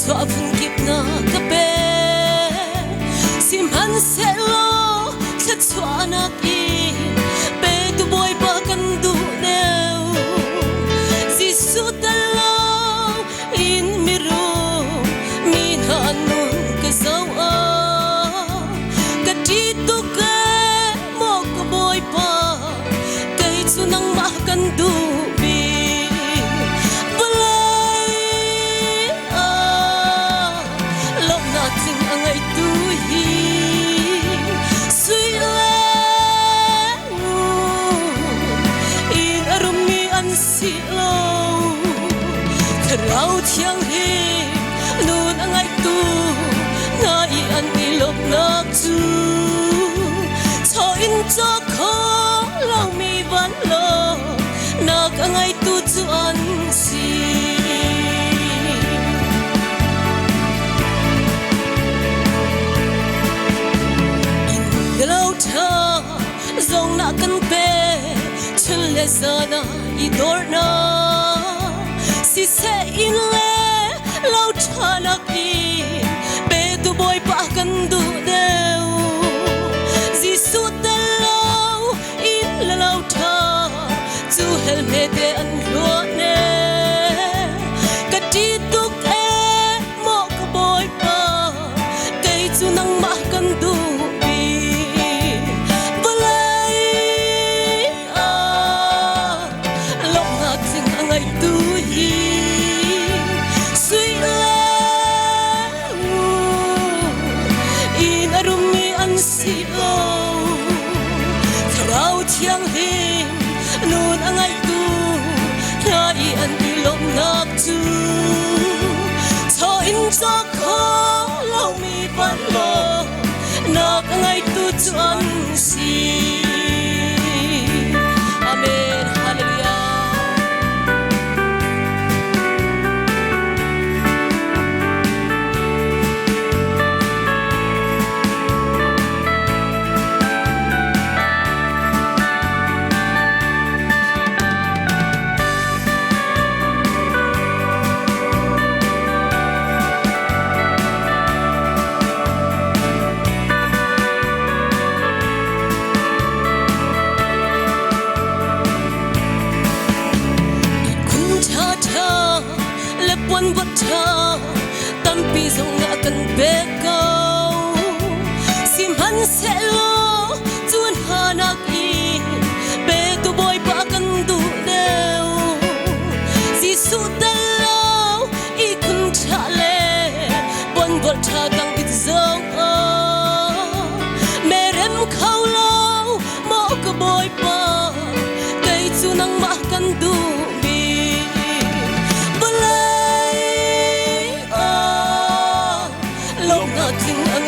xóa phun kịp na cà bè sim han sẽ lo sẽ xóa na ki bè tu boy ba kan du neu Giêsu ta lo in mi ro mi han nun ka zau a ka ti tu ka mo ka boy pa kai chu nang ma kan du rau thiang hi nun angai tu na i an i lop nak chu cho in cho kho lau mi van lo nak angai tu chu an si in lau tha zong na kan pe chul le sana i dor na si se in le lau thana ki pe tu boy pa kan du deu Giêsu ta lau in la lau tha chu hel me te an lo ne ka ti tu ke mo ka boy pa kai chu nang ma kan du si lo rau thiang hi nun angai tu na i an i lom nak chu cho in cho kho lau mi van lo nak angai tu chu an si amen hallelujah. One vật thơ tâm pi rong ngã cần bé câu sim hắn sẽ lo chuan hà na ki bé tu boy pa kan du deu Giêsu ta lo i kun cha le one vật thơ càng ít rong mẹ rem khâu lo mo ka boy pa cây chu nang ma kan du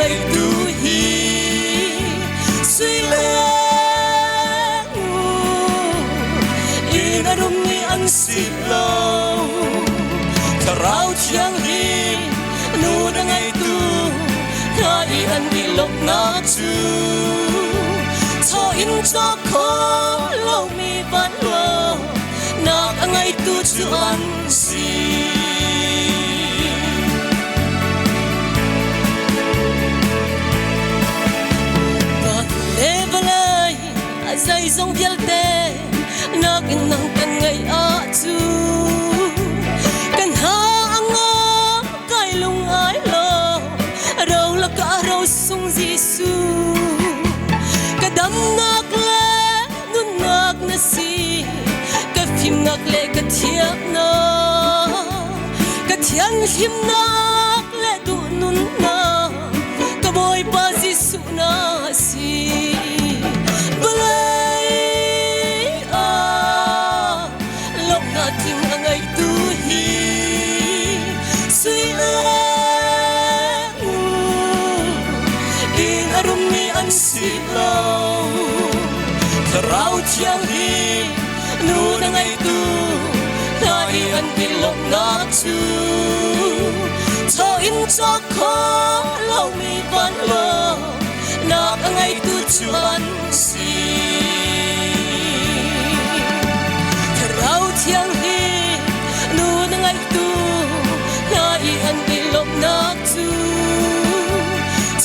angai tu hi suy le in arum ni an si lo rau thiang hi nu angai tu na i an i lop na chu cho in cho kho lo mi van lo na angai tu chu an si dây dòng vial te nak in nang kan ngai a chu kan ha anga kai lung ai lo rau la ka rau sung Giêsu ka dam nak le nun nak na si ka phim nak le ka thiak na ka thian him nak le du nun na ka boy pa Giêsu na si si lo rau thiang hi nu angai tu na i an i lom nak chu cho in cho kho lau mi van lo nak angai tu chu an si rau thiang hi nu angai tu na i an i lom nạc tu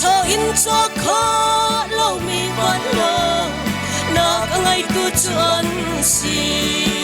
cho in cho khó lâu mi vẫn lo nạc ngay tu chuẩn si